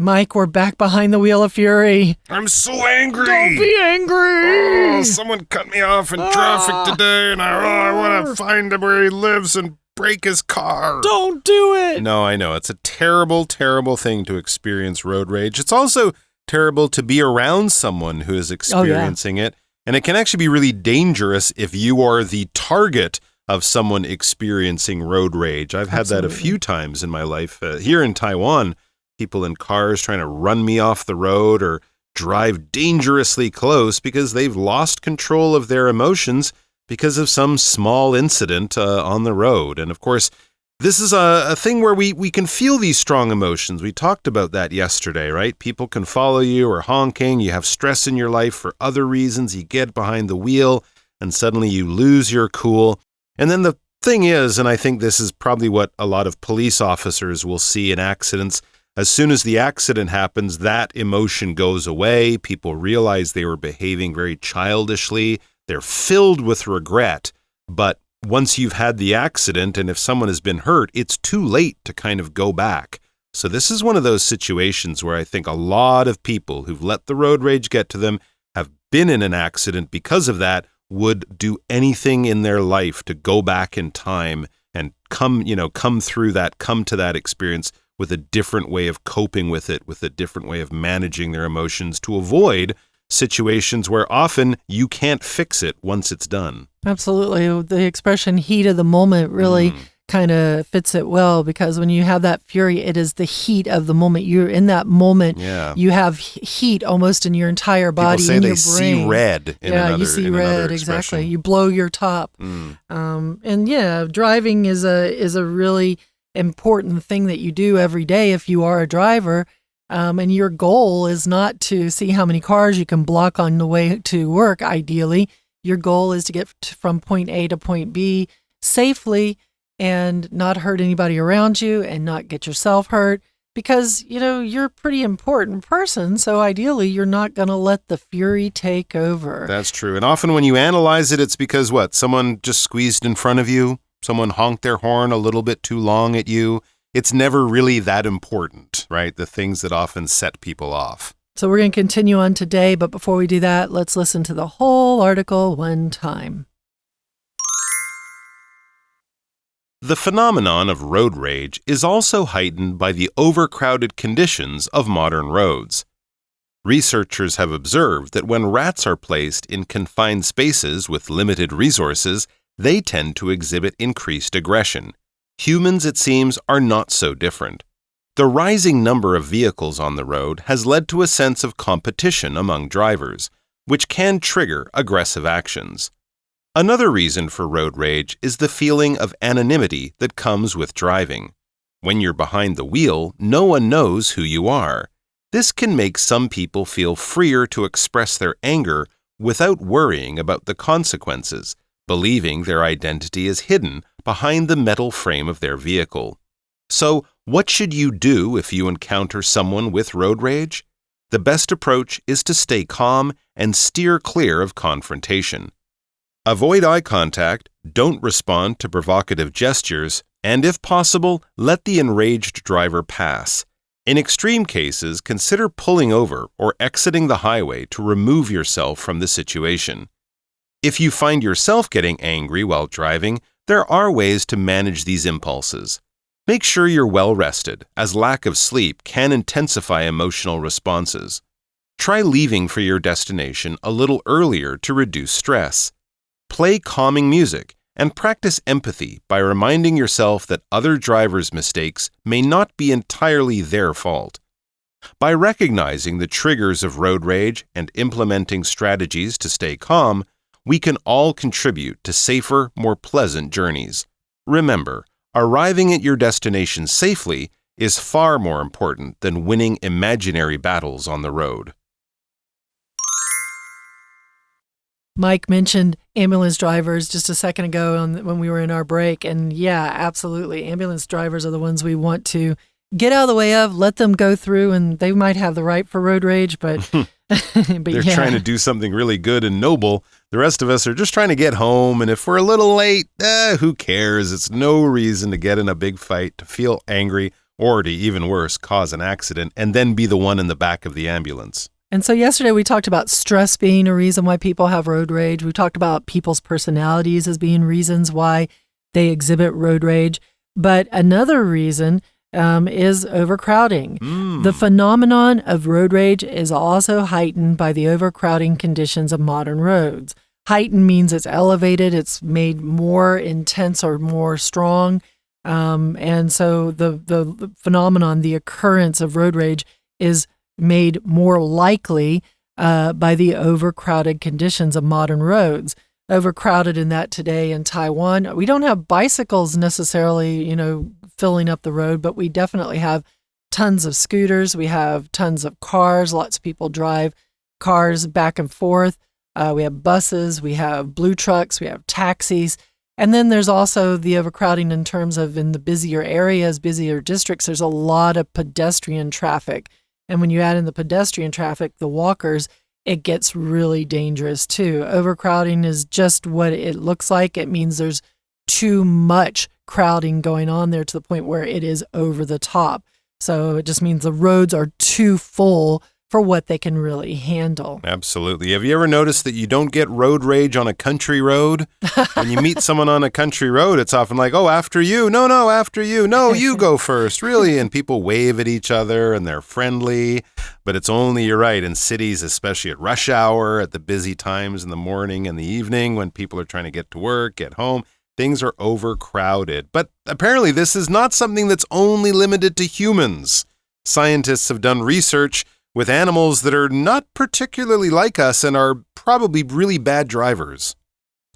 Mike, we're back behind the wheel of fury. I'm so angry. Don't be angry. Oh, someone cut me off in traffic today, and I want to find him where he lives and break his car. Don't do it. No, I know. It's a terrible, terrible thing to experience road rage. It's also terrible to be around someone who is experiencing it. And it can actually be really dangerous if you are the target of someone experiencing road rage. I've had that a few times in my life. Here in Taiwan, people in cars trying to run me off the road or drive dangerously close because they've lost control of their emotions because of some small incident on the road. And of course, this is a thing where we can feel these strong emotions. We talked about that yesterday, right? People can follow you or honking. You have stress in your life for other reasons. You get behind the wheel and suddenly you lose your cool. And then the thing is, and I think this is probably what a lot of police officers will see in accidents, as soon as the accident happens, that emotion goes away. People realize they were behaving very childishly. They're filled with regret. But once you've had the accident and if someone has been hurt, it's too late to kind of go back. So this is one of those situations where I think a lot of people who've let the road rage get to them, have been in an accident because of that, would do anything in their life to go back in time and come to that experience with a different way of coping with it, with a different way of managing their emotions to avoid situations where often you can't fix it once it's done. Absolutely. The expression heat of the moment really kind of fits it well, because when you have that fury, it is the heat of the moment. You're in that moment. Yeah. You have heat almost in your entire body, in your brain. People say they see red. You see red, exactly. You blow your top. Driving is a really important thing that you do every day if you are a driver. And your goal is not to see how many cars you can block on the way to work, ideally. Your goal is to get from point A to point B safely and not hurt anybody around you and not get yourself hurt, because, you're a pretty important person. So ideally, you're not going to let the fury take over. That's true. And often when you analyze it, it's because someone just squeezed in front of you. Someone honked their horn a little bit too long at you. It's never really that important, right? The things that often set people off. So we're going to continue on today, but before we do that, let's listen to the whole article one time. The phenomenon of road rage is also heightened by the overcrowded conditions of modern roads. Researchers have observed that when rats are placed in confined spaces with limited resources, they tend to exhibit increased aggression. Humans, it seems, are not so different. The rising number of vehicles on the road has led to a sense of competition among drivers, which can trigger aggressive actions. Another reason for road rage is the feeling of anonymity that comes with driving. When you're behind the wheel, no one knows who you are. This can make some people feel freer to express their anger without worrying about the consequences, believing their identity is hidden behind the metal frame of their vehicle. So, what should you do if you encounter someone with road rage? The best approach is to stay calm and steer clear of confrontation. Avoid eye contact, don't respond to provocative gestures, and if possible, let the enraged driver pass. In extreme cases, consider pulling over or exiting the highway to remove yourself from the situation. If you find yourself getting angry while driving, there are ways to manage these impulses. Make sure you're well rested, as lack of sleep can intensify emotional responses. Try leaving for your destination a little earlier to reduce stress. Play calming music and practice empathy by reminding yourself that other drivers' mistakes may not be entirely their fault. By recognizing the triggers of road rage and implementing strategies to stay calm, we can all contribute to safer, more pleasant journeys. Remember, arriving at your destination safely is far more important than winning imaginary battles on the road. Mike mentioned ambulance drivers just a second ago when we were in our break. And yeah, absolutely. Ambulance drivers are the ones we want to get out of the way of, let them go through, and they might have the right for road rage, but they're trying to do something really good and noble. The rest of us are just trying to get home. And if we're a little late, who cares? It's no reason to get in a big fight, to feel angry. or to even worse, cause an accident and then be the one in the back of the ambulance. And so yesterday we talked about stress being a reason why people have road rage. We talked about people's personalities as being reasons why they exhibit road rage. But another reason is overcrowding. The phenomenon of road rage is also heightened by the overcrowding conditions of modern roads. Heightened means it's elevated, it's made more intense or more strong. And so the phenomenon, the occurrence of road rage is made more likely by the overcrowded conditions of modern roads. Overcrowded in that today in Taiwan, we don't have bicycles necessarily, filling up the road, but we definitely have tons of scooters. We have tons of cars. Lots of people drive cars back and forth. We have buses. We have blue trucks. We have taxis. And then there's also the overcrowding in terms of in the busier areas, busier districts, there's a lot of pedestrian traffic. And when you add in the pedestrian traffic, the walkers, it gets really dangerous too. Overcrowding is just what it looks like. It means there's too much crowding going on there to the point where it is over the top. So it just means the roads are too full for what they can really handle. Absolutely. Have you ever noticed that you don't get road rage on a country road? When you meet someone on a country road, it's often like, oh, after you. No, after you. No, you go first. Really? And people wave at each other and they're friendly. But it's only, you're right, in cities, especially at rush hour, at the busy times in the morning and the evening when people are trying to get to work, get home, things are overcrowded. But apparently this is not something that's only limited to humans. Scientists have done research with animals that are not particularly like us and are probably really bad drivers.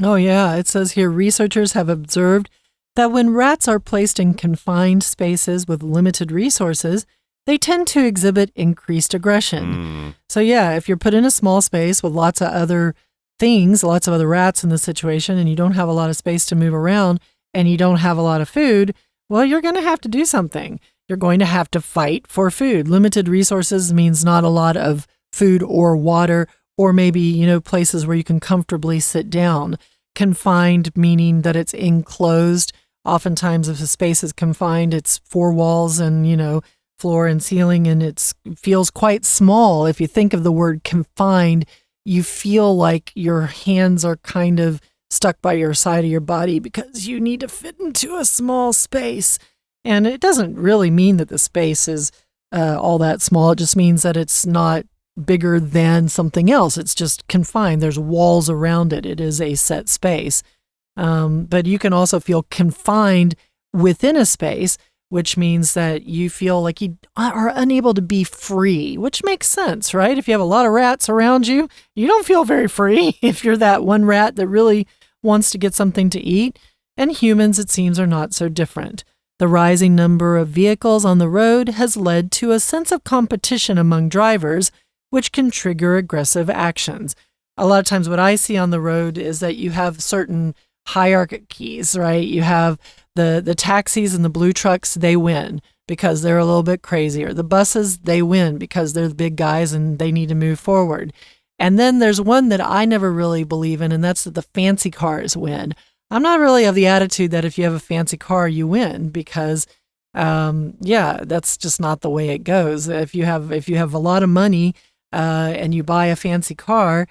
Oh, yeah. It says here, researchers have observed that when rats are placed in confined spaces with limited resources, they tend to exhibit increased aggression. So, yeah, if you're put in a small space with lots of other things, lots of other rats in the situation, and you don't have a lot of space to move around and you don't have a lot of food, well, you're going to have to do something. You're going to have to fight for food. Limited resources means not a lot of food or water, or maybe, places where you can comfortably sit down. Confined, meaning that it's enclosed. Oftentimes, if a space is confined, it's four walls and, floor and ceiling, and it feels quite small. If you think of the word confined, you feel like your hands are kind of stuck by your side of your body because you need to fit into a small space. And it doesn't really mean that the space is all that small. It just means that it's not bigger than something else. It's just confined. There's walls around it. It is a set space. But you can also feel confined within a space, which means that you feel like you are unable to be free, which makes sense, right? If you have a lot of rats around you, you don't feel very free if you're that one rat that really wants to get something to eat. And humans, it seems, are not so different. The rising number of vehicles on the road has led to a sense of competition among drivers, which can trigger aggressive actions. A lot of times what I see on the road is that you have certain hierarchies, right? You have the taxis and the blue trucks, they win because they're a little bit crazier. The buses, they win because they're the big guys and they need to move forward. And then there's one that I never really believe in, and that's that the fancy cars win. I'm not really of the attitude that if you have a fancy car, you win because, that's just not the way it goes. If you have a lot of money and you buy a fancy car,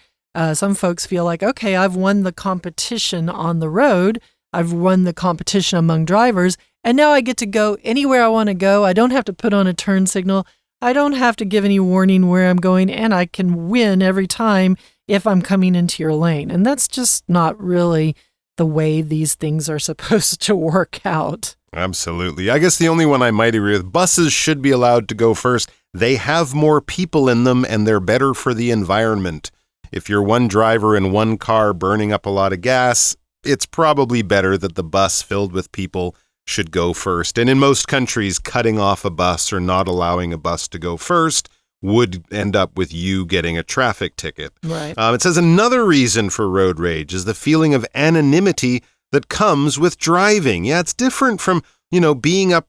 some folks feel like, okay, I've won the competition on the road. I've won the competition among drivers, and now I get to go anywhere I want to go. I don't have to put on a turn signal. I don't have to give any warning where I'm going, and I can win every time if I'm coming into your lane. And that's just not really the way these things are supposed to work out. Absolutely. I guess the only one I might agree with, buses should be allowed to go first. They have more people in them and they're better for the environment. If you're one driver in one car burning up a lot of gas, it's probably better that the bus filled with people should go first. And in most countries, cutting off a bus or not allowing a bus to go first would end up with you getting a traffic ticket. Right. It says another reason for road rage is the feeling of anonymity that comes with driving. Yeah, it's different from, being up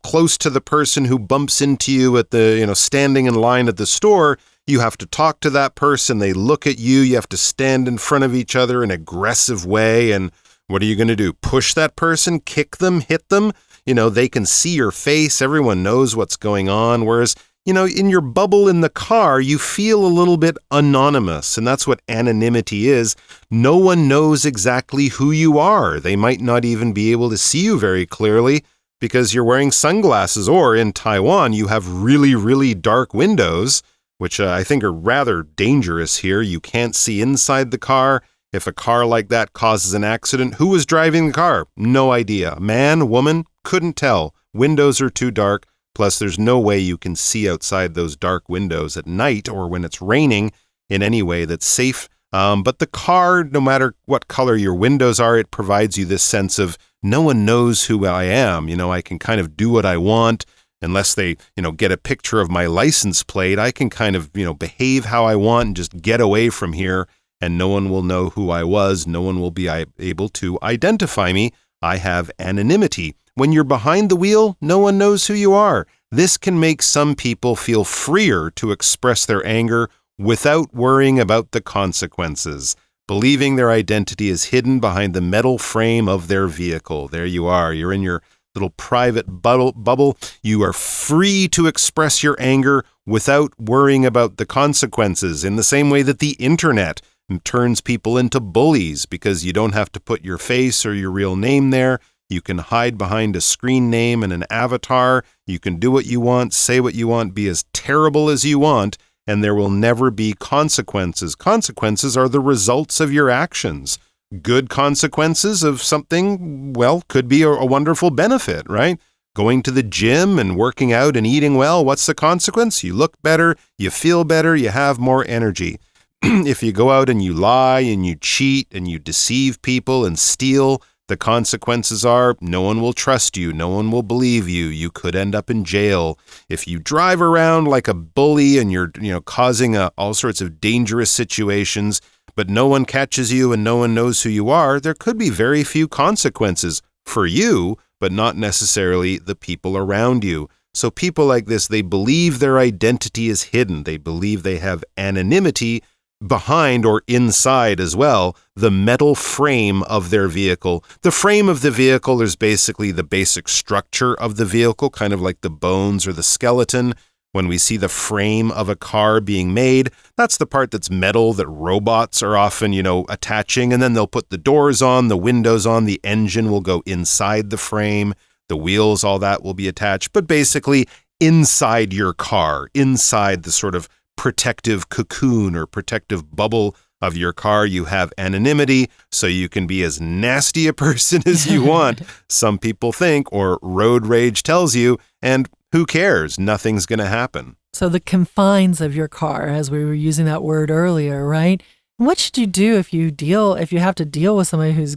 close to the person who bumps into you at the, standing in line at the store. You have to talk to that person. They look at you. You have to stand in front of each other in an aggressive way. And what are you going to do? Push that person, kick them, hit them? they can see your face. Everyone knows what's going on. Whereas, in your bubble in the car, you feel a little bit anonymous. And that's what anonymity is. No one knows exactly who you are. They might not even be able to see you very clearly because you're wearing sunglasses. Or in Taiwan, you have really, really dark windows, which I think are rather dangerous here. You can't see inside the car. If a car like that causes an accident, who was driving the car? No idea. Man, woman, couldn't tell. Windows are too dark. Plus, there's no way you can see outside those dark windows at night or when it's raining in any way that's safe. But the car, no matter what color your windows are, it provides you this sense of no one knows who I am. I can kind of do what I want. Unless they, get a picture of my license plate, I can kind of, behave how I want and just get away from here. And no one will know who I was. No one will be able to identify me. I have anonymity. When you're behind the wheel, no one knows who you are. This can make some people feel freer to express their anger without worrying about the consequences, believing their identity is hidden behind the metal frame of their vehicle. There you are. You're in your little private bubble. You are free to express your anger without worrying about the consequences, in the same way that the internet turns people into bullies because you don't have to put your face or your real name there. You can hide behind a screen name and an avatar. You can do what you want, say what you want, be as terrible as you want, and there will never be consequences. Consequences are the results of your actions. Good consequences of something, could be a wonderful benefit, right? Going to the gym and working out and eating well, what's the consequence? You look better, you feel better, you have more energy. If you go out and you lie and you cheat and you deceive people and steal, the consequences are no one will trust you, no one will believe you, you could end up in jail. If you drive around like a bully and you're causing all sorts of dangerous situations, but no one catches you and no one knows who you are, there could be very few consequences for you, but not necessarily the people around you. So people like this, they believe their identity is hidden. They believe they have anonymity behind or inside as well, the metal frame of their vehicle. The frame of the vehicle is basically the basic structure of the vehicle, kind of like the bones or the skeleton. When we see the frame of a car being made, that's the part that's metal that robots are often, attaching, and then they'll put the doors on, the windows on, the engine will go inside the frame, the wheels, all that will be attached. But basically, inside your car, inside the sort of protective cocoon or protective bubble of your car, you have anonymity, so you can be as nasty a person as you want, some people think, or road rage tells you, and who cares? Nothing's going to happen. So the confines of your car, as we were using that word earlier, right? What should you do if you have to deal with somebody who's,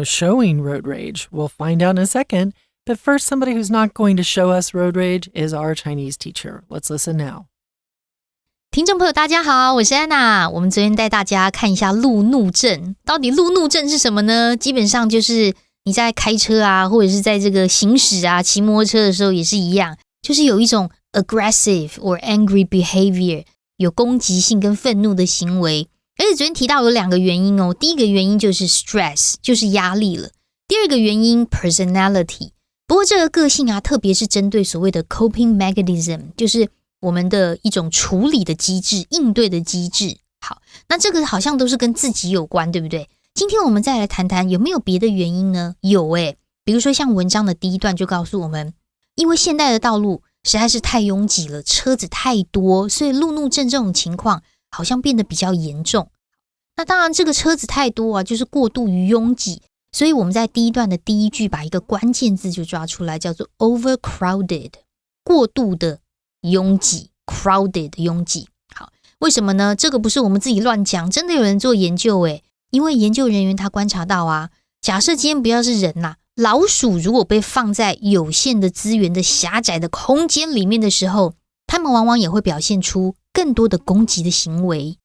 showing road rage? We'll find out in a second. But first, somebody who's not going to show us road rage is our Chinese teacher. Let's listen now. 听众朋友大家好，我是安娜。我们昨天带大家看一下路怒症。到底路怒症是什么呢？基本上就是你在开车啊，或者是在这个行驶啊，骑摩托车的时候也是一样，就是有一种 aggressive or angry behavior， 有攻击性跟愤怒的行为。而且昨天提到有2个原因哦，第一个原因就是 stress， 就是压力了。第二个原因 personality。不过这个个性啊，特别是针对所谓的 coping mechanism， 就是我们的一种处理的机制，应对的机制。好，那这个好像都是跟自己有关，对不对？今天我们再来谈谈有没有别的原因呢？有比如说像文章的第一段就告诉我们，因为现代的道路实在是太拥挤了，车子太多，所以路怒症这种情况好像变得比较严重。那当然这个车子太多啊，就是过度于拥挤，所以我们在第一段的第一句把一个关键字就抓出来，叫做 overcrowded， 过度的拥挤 crowded 的拥挤。好，为什么呢？这个不是我们自己乱讲，真的有人做研究因为研究人员他观察到啊，假设今天不要是人啦，老鼠如果被放在有限的资源的狭窄的空间里面的时候，他们往往也会表现出更多的攻击的行为。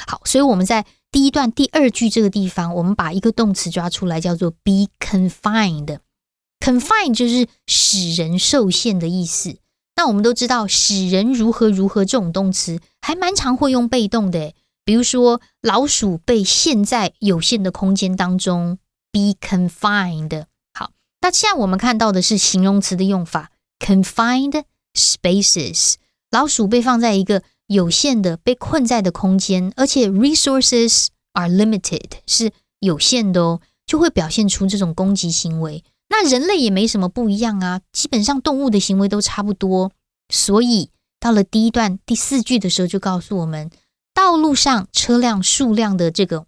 好，所以我们在第一段第2句这个地方，我们把一个动词抓出来，叫做 be confined。confined 就是使人受限的意思。那我们都知道使人如何如何这种动词还蛮常会用被动的比如说老鼠被陷在有限的空间当中 be confined。 好，那现在我们看到的是形容词的用法 confined spaces， 老鼠被放在一个有限的被困在的空间，而且 resources are limited 是有限的哦，就会表现出这种攻击行为。那人类也没什么不一样啊，基本上动物的行为都差不多，所以到了第一段第4句的时候就告诉我们，道路上车辆数量的这个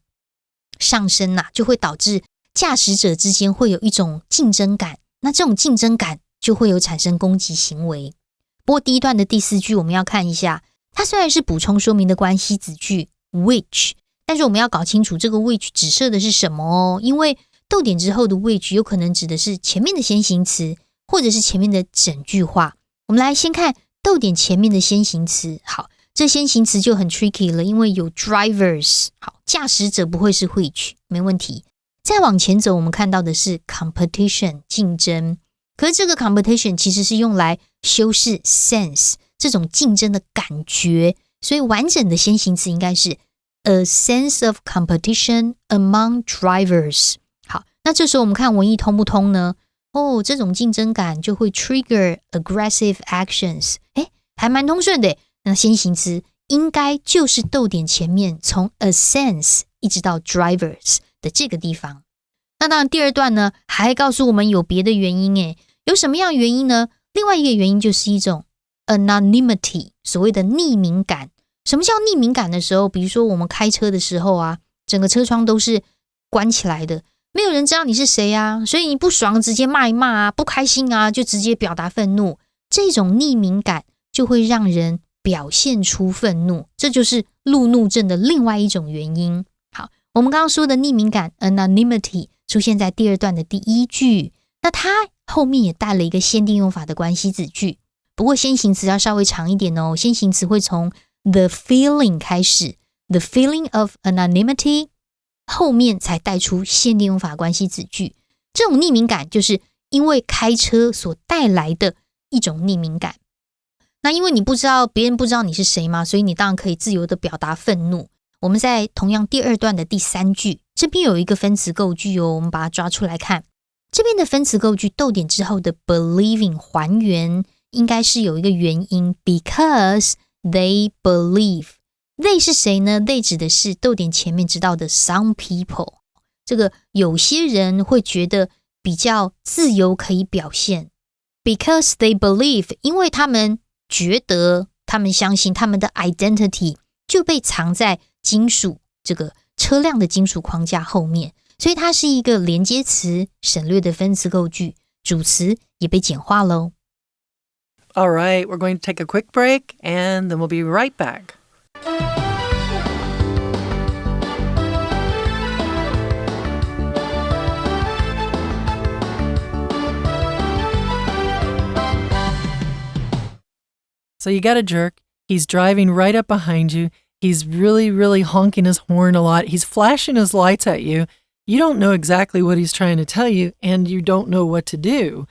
上升就会导致驾驶者之间会有一种竞争感，那这种竞争感就会有产生攻击行为。不过第一段的第4句我们要看一下，它虽然是补充说明的关系子句 which， 但是我们要搞清楚这个 which 指涉的是什么哦，因为逗点之后的 which 有可能指的是前面的先行词，或者是前面的整句话。我们来先看逗点前面的先行词。好，这先行词就很 tricky 了，因为有 drivers， 好，驾驶者不会是 which， 没问题。再往前走，我们看到的是 competition 竞争，可是这个 competition 其实是用来修饰 sense 这种竞争的感觉，所以完整的先行词应该是 a sense of competition among drivers。 好，那这时候我们看文意通不通呢？这种竞争感就会 trigger aggressive actions， 还蛮通顺的。那先行词应该就是逗点前面从 a sense 一直到 drivers的这个地方。那当然第二段呢还告诉我们有别的原因，有什么样的原因呢？另外一个原因就是一种 anonymity， 所谓的匿名感。什么叫匿名感的时候？比如说我们开车的时候啊，整个车窗都是关起来的，没有人知道你是谁啊，所以你不爽直接骂一骂啊，不开心啊就直接表达愤怒，这种匿名感就会让人表现出愤怒，这就是路怒症的另外一种原因。好，我们刚刚说的匿名感 anonymity 出现在第二段的第1句，那它后面也带了一个限定用法的关系子句，不过先行词要稍微长一点哦，先行词会从 the feeling 开始， the feeling of anonymity 后面才带出限定用法关系子句。这种匿名感就是因为开车所带来的一种匿名感。那因为你不知道，别人不知道你是谁嘛，所以你当然可以自由的表达愤怒。我们在同样第二段的第3句，这边有一个分词构句哦，我们把它抓出来看。这边的分词构句逗点之后的 believing 还原，应该是有一个原因 because they believe。 they 是谁呢？ they 指的是逗点前面知道的 some people， 这个有些人会觉得比较自由可以表现， because they believe 因为他们觉得，他们相信他们的 identity 就被藏在金属这个车辆的金属框架后面，所以它是一个连接词省略的分词构句，主词也被简化咯。 All right, we're going to take a quick break and then we'll be right back. So you got a jerk. He's driving right up behind you. He's really honking his horn a lot. He's flashing his lights at you. You don't know exactly what he's trying to tell you, and you don't know what to do.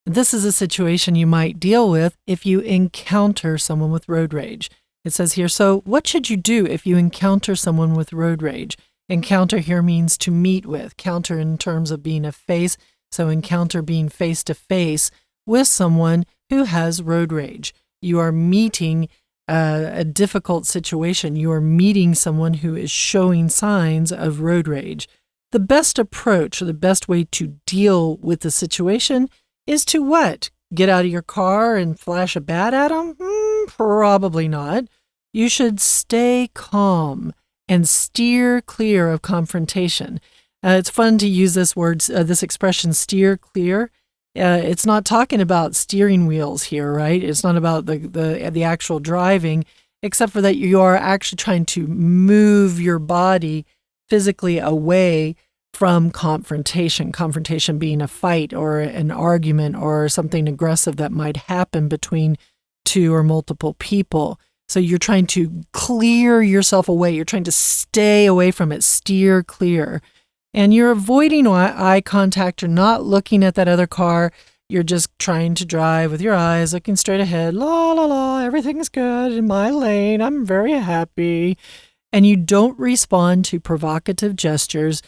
This is a situation you might deal with if you encounter someone with road rage. It says here, so what should you do if you encounter someone with road rage? Encounter here means to meet with. Counter in terms of being a face, so encounter being face to face with someone who has road rage. You are meeting a difficult situation. You are meeting someone who is showing signs of road rage. The best approach, or the best way to deal with the situation is to what? Get out of your car and flash a bat at them? Probably not. You should stay calm and steer clear of confrontation. It's fun to use this word, this expression, steer clear. It's not talking about steering wheels here, right? It's not about the actual driving, except for that you are actually trying to move your body physically away from confrontation. Confrontation being a fight or an argument or something aggressive that might happen between two or multiple people. So you're trying to clear yourself away. You're trying to stay away from it, steer clear. And you're avoiding eye contact. You're not looking at that other car. You're just trying to drive with your eyes looking straight ahead. La, la, la, everything's good in my lane. I'm very happy. And you don't respond to provocative gestures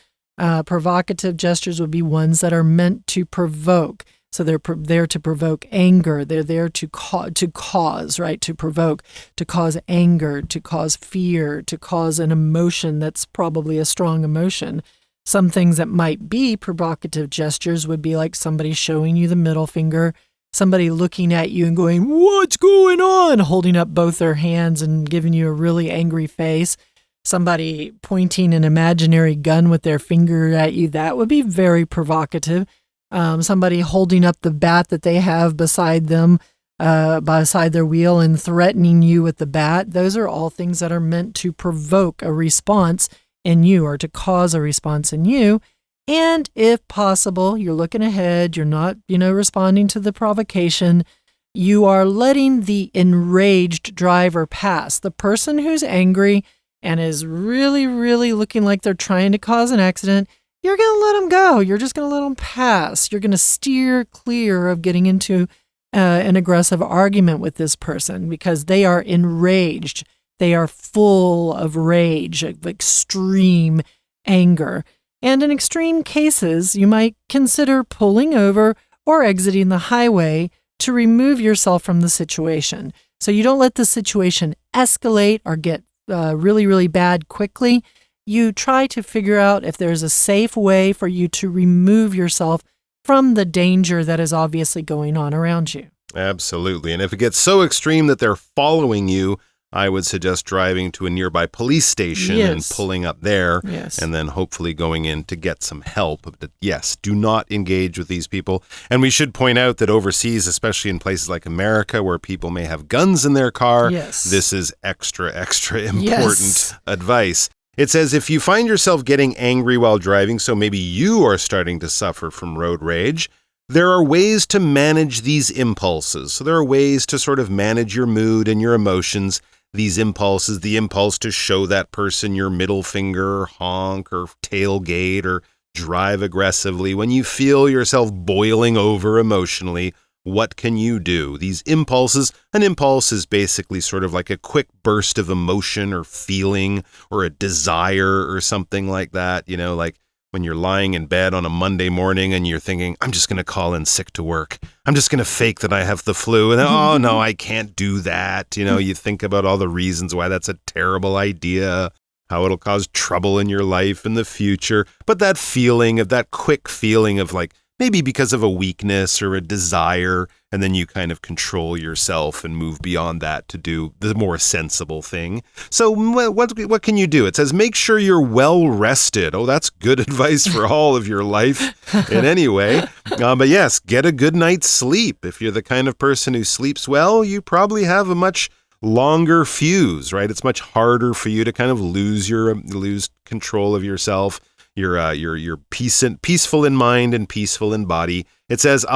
Provocative gestures would be ones that are meant to provoke. So they're there to provoke anger. They're there to cause, right? To provoke, to cause anger, to cause fear, to cause an emotion that's probably a strong emotion. Some things that might be provocative gestures would be like somebody showing you the middle finger, somebody looking at you and going, "What's going on?" holding up both their hands and giving you a really angry face. Somebody pointing an imaginary gun with their finger at you, that would be very provocative. Somebody holding up the bat that they have beside them, beside their wheel and threatening you with the bat. Those are all things that are meant to provoke a response in you or to cause a response in you. And if possible, you're looking ahead, you're not, responding to the provocation. You are letting the enraged driver pass. The person who's angry and is really, really looking like they're trying to cause an accident, you're going to let them go. You're just going to let them pass. You're going to steer clear of getting into an aggressive argument with this person because they are enraged. They are full of rage, of extreme anger. And in extreme cases, you might consider pulling over or exiting the highway to remove yourself from the situation. So you don't let the situation escalate or get really, really bad quickly. You try to figure out if there's a safe way for you to remove yourself from the danger that is obviously going on around you. Absolutely. And if it gets so extreme that they're following you, I would suggest driving to a nearby police station and pulling up there and then hopefully going in to get some help. But yes, do not engage with these people. And we should point out that overseas, especially in places like America where people may have guns in their car, this is extra important advice. It says if you find yourself getting angry while driving, so maybe you are starting to suffer from road rage, there are ways to manage these impulses. So there are ways to sort of manage your mood and your emotions. These impulses, the impulse to show that person your middle finger, or honk, or tailgate, or drive aggressively. When you feel yourself boiling over emotionally, what can you do? These impulses, an impulse is basically sort of like a quick burst of emotion or feeling or a desire or something like that. Like when you're lying in bed on a Monday morning and you're thinking, I'm just going to call in sick to work. I'm just going to fake that I have the flu. And oh, no, I can't do that. You think about all the reasons why that's a terrible idea, how it'll cause trouble in your life in the future. But that feeling of that quick feeling of like, maybe because of a weakness or a desire, and then you kind of control yourself and move beyond that to do the more sensible thing. So what can you do? It says, make sure you're well rested. Oh, that's good advice for all of your life in any way. But yes, get a good night's sleep. If you're the kind of person who sleeps well, you probably have a much longer fuse, right? It's much harder for you to kind of lose control of yourself. You're peaceful in mind and peaceful in body. It says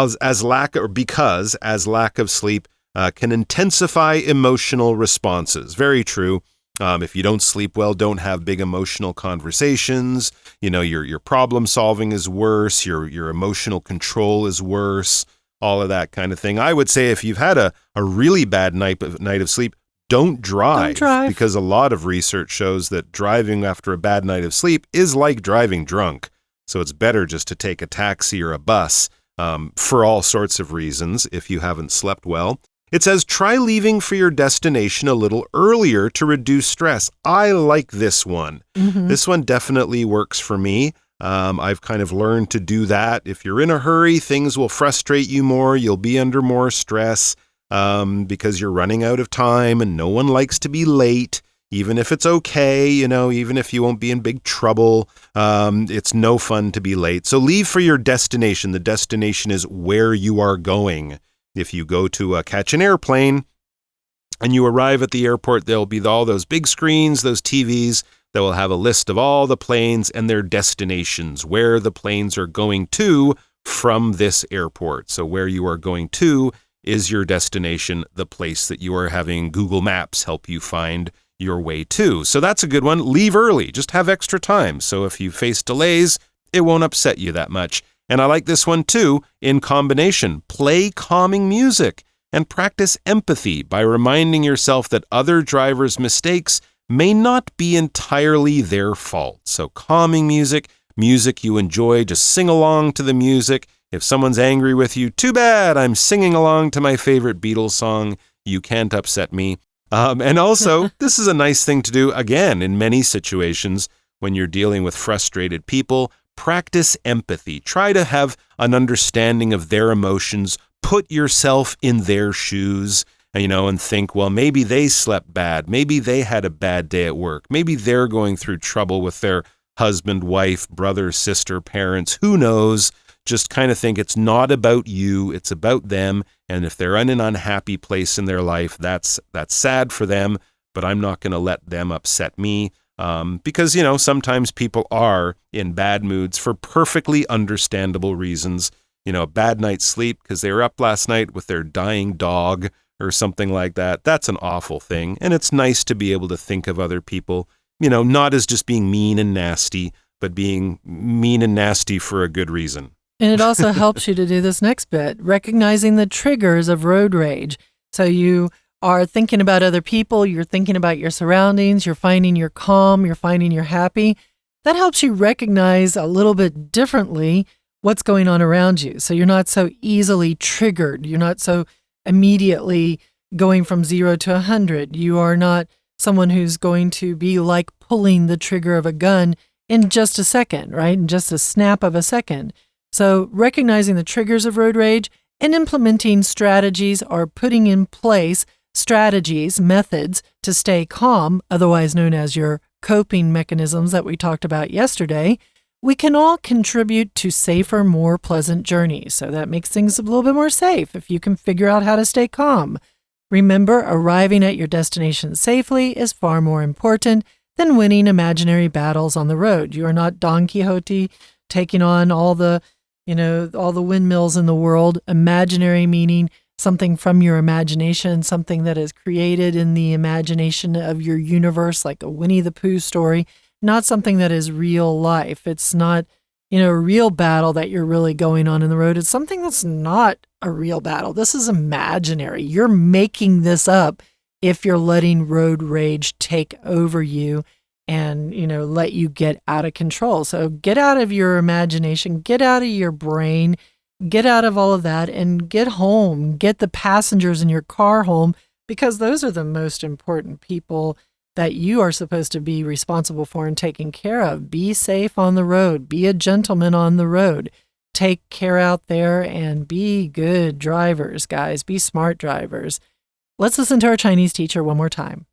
because lack of sleep can intensify emotional responses. Very true. If you don't sleep well, don't have big emotional conversations. Your problem solving is worse. Your emotional control is worse. All of that kind of thing. I would say if you've had a really bad night of sleep, don't drive, because a lot of research shows that driving after a bad night of sleep is like driving drunk. So it's better just to take a taxi or a bus for all sorts of reasons if you haven't slept well. It says, try leaving for your destination a little earlier to reduce stress. I like this one. Mm-hmm. This one definitely works for me. I've kind of learned to do that. If you're in a hurry, things will frustrate you more. You'll be under more stress. Because you're running out of time and no one likes to be late, even if it's okay, even if you won't be in big trouble. It's no fun to be late. So leave for your destination. The destination is where you are going. If you go to catch an airplane and you arrive at the airport, there'll be all those big screens, those TVs that will have a list of all the planes and their destinations, where the planes are going to from this airport. So where you are going to is your destination, the place that you are having Google Maps help you find your way to. So that's a good one. Leave early. Just have extra time. So if you face delays, it won't upset you that much. And I like this one too, in combination. Play calming music and practice empathy by reminding yourself that other drivers' mistakes may not be entirely their fault. So calming music, music you enjoy, just sing along to the music. If someone's angry with you, too bad, I'm singing along to my favorite Beatles song. You can't upset me. And also, this is a nice thing to do, again, in many situations when you're dealing with frustrated people. Practice empathy. Try to have an understanding of their emotions. Put yourself in their shoes, and think, well, maybe they slept bad. Maybe they had a bad day at work. Maybe they're going through trouble with their husband, wife, brother, sister, parents. Who knows? Just kind of think it's not about you, it's about them. And if they're in an unhappy place in their life, that's sad for them, but I'm not going to let them upset me. Because, sometimes people are in bad moods for perfectly understandable reasons. A bad night's sleep because they were up last night with their dying dog or something like that. That's an awful thing. And it's nice to be able to think of other people, not as just being mean and nasty, but being mean and nasty for a good reason. And it also helps you to do this next bit, recognizing the triggers of road rage. So you are thinking about other people, you're thinking about your surroundings, you're finding you're calm, you're finding you're happy. That helps you recognize a little bit differently what's going on around you. So you're not so easily triggered. You're not so immediately going from 0 to 100. You are not someone who's going to be like pulling the trigger of a gun in just a second, right? In just a snap of a second. So recognizing the triggers of road rage and implementing strategies or putting in place strategies, methods to stay calm, otherwise known as your coping mechanisms that we talked about yesterday, we can all contribute to safer, more pleasant journeys. So that makes things a little bit more safe if you can figure out how to stay calm. Remember, arriving at your destination safely is far more important than winning imaginary battles on the road. You are not Don Quixote taking on all the windmills in the world. Imaginary meaning something from your imagination, something that is created in the imagination of your universe, like a Winnie the Pooh story, not something that is real life. It's not, a real battle that you're really going on in the road. It's something that's not a real battle. This is imaginary. You're making this up if you're letting road rage take over you and, let you get out of control. So get out of your imagination, get out of your brain, get out of all of that and get home, get the passengers in your car home, because those are the most important people that you are supposed to be responsible for and taking care of. Be safe on the road, be a gentleman on the road, take care out there and be good drivers, guys, be smart drivers. Let's listen to our Chinese teacher one more time.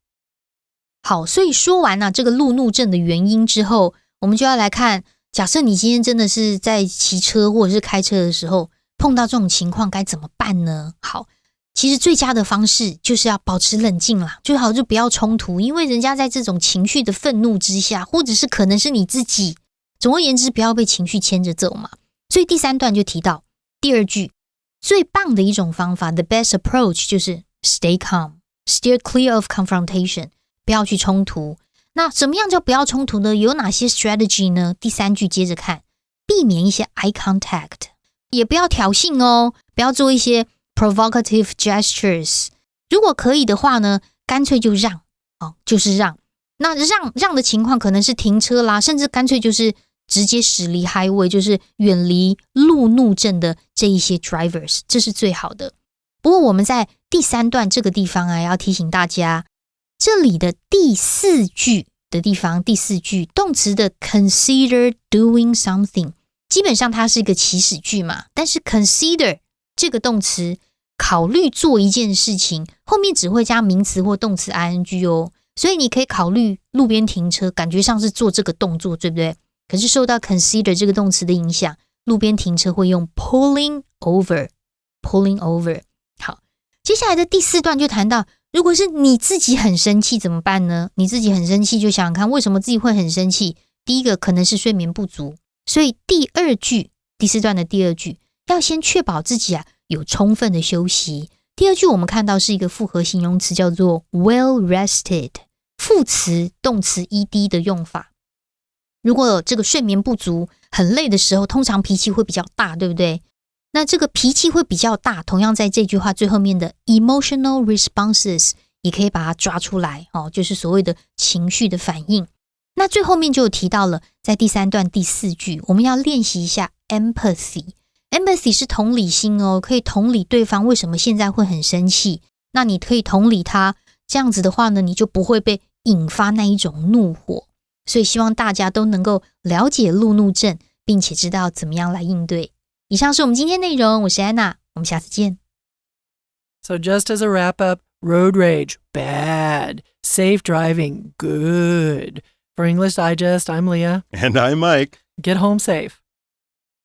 好，所以说完这个路怒症的原因之后，我们就要来看，假设你今天真的是在骑车或者是开车的时候碰到这种情况该怎么办呢？好，其实最佳的方式就是要保持冷静啦，最好就不要冲突，因为人家在这种情绪的愤怒之下，或者是可能是你自己，总而言之不要被情绪牵着走嘛。所以第3段就提到第2句，最棒的一种方法 the best approach 就是 stay calm, steer clear of confrontation， 不要去冲突。那什么样叫不要冲突呢？有哪些 strategy 呢？第3句接着看，避免一些 eye contact， 也不要挑衅哦，不要做一些 provocative gestures。 如果可以的话呢，干脆就让，就是让。那让的情况可能是停车啦，甚至干脆就是直接驶离 highway， 就是远离路怒症的这一些 drivers， 这是最好的。不过我们在第3段这个地方要提醒大家，这里的第4句的地方，第4句动词的 consider doing something， 基本上它是一个祈使句嘛，但是 consider 这个动词考虑做一件事情，后面只会加名词或动词 ing 哦，所以你可以考虑路边停车，感觉上是做这个动作，对不对？可是受到 consider 这个动词的影响，路边停车会用 pulling over。 好，接下来的第4段就谈到，如果是你自己很生气怎么办呢？你自己很生气就想想看，为什么自己会很生气？第一个可能是睡眠不足，所以第2句，第4段的第2句要先确保自己有充分的休息。第2句我们看到是一个复合形容词叫做 well rested， 副词动词 ed 的用法。如果有这个睡眠不足很累的时候，通常脾气会比较大，对不对？那这个脾气会比较大，同样在这句话最后面的 emotional responses 也可以把它抓出来，就是所谓的情绪的反应。那最后面就有提到了，在第3段第4句，我们要练习一下 empathy。empathy 是同理心哦，可以同理对方为什么现在会很生气。那你可以同理他，这样子的话呢，你就不会被引发那一种怒火。所以希望大家都能够了解路怒症，并且知道怎么样来应对。以上是我们今天内容，我是安娜，我们下次见。So just as a wrap up, road rage, bad. Safe driving, good. For English Digest, I'm Leah. And I'm Mike. Get home safe.